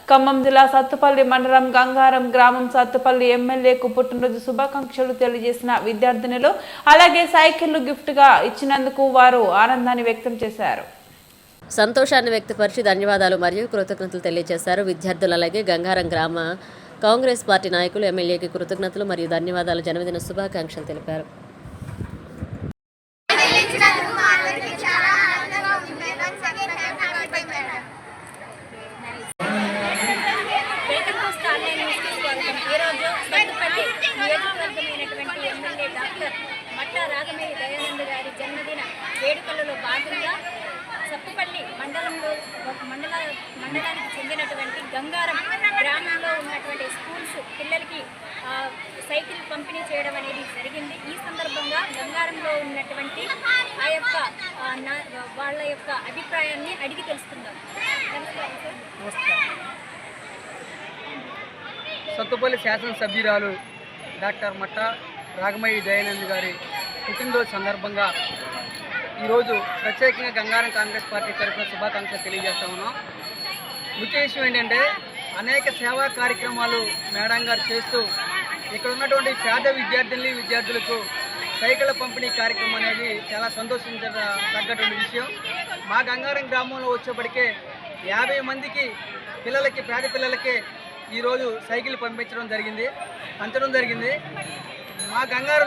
ఖమ్మం జిల్లా సత్తుపల్లి మండలం గంగారం గ్రామం సత్తుపల్లి ఎమ్మెల్యేకు పుట్టినరోజు శుభాకాంక్షలు తెలియజేసిన విద్యార్థినులు అలాగే సైకిళ్లు గిఫ్ట్ గా ఇచ్చినందుకు వారు ఆనందాన్ని వ్యక్తం చేశారు. సంతోషాన్ని వ్యక్తపరిచి ధన్యవాదాలు మరియు కృతజ్ఞతలు తెలియజేశారు విద్యార్థులు. అలాగే గంగారం గ్రామ కాంగ్రెస్ పార్టీ నాయకులు ఎమ్మెల్యేకి కృతజ్ఞతలు మరియు ధన్యవాదాలు, జన్మదిన శుభాకాంక్షలు తెలిపారు. రాగమయ్య దయానంద గారి జన్మదిన వేడుకలలో భాగంగా సత్తుపల్లి మండలానికి చెందినటువంటి గంగారం గ్రామంలో ఉన్నటువంటి స్కూల్స్ పిల్లలకి సైకిల్ పంపిణీ చేయడం అనేది జరిగింది. ఈ సందర్భంగా గంగారంలో ఉన్నటువంటి ఆ యొక్క వాళ్ళ యొక్క అభిప్రాయాన్ని అడిగి తెలుసుకుందాం. సత్తుపల్లి శాసనసభ్యురాలు డాక్టర్ మట్ట రాగమయ్య దయానంద్ గారి పుట్టినరోజు సందర్భంగా ఈరోజు ప్రత్యేకంగా గంగారం కాంగ్రెస్ పార్టీ తరఫున శుభాకాంక్షలు తెలియజేస్తా ఉన్నాం. ముఖ్య విషయం ఏంటంటే అనేక సేవా కార్యక్రమాలు మేడం గారు చేస్తూ ఇక్కడ ఉన్నటువంటి పేద విద్యార్థులకు సైకిళ్ళ పంపిణీ కార్యక్రమం అనేది చాలా సంతోషించదగ్గటువంటి విషయం. మా గంగారం గ్రామంలో వచ్చేప్పటికే 50 మందికి పేద పిల్లలకి ఈరోజు సైకిల్ పంచడం జరిగింది. మా గంగారం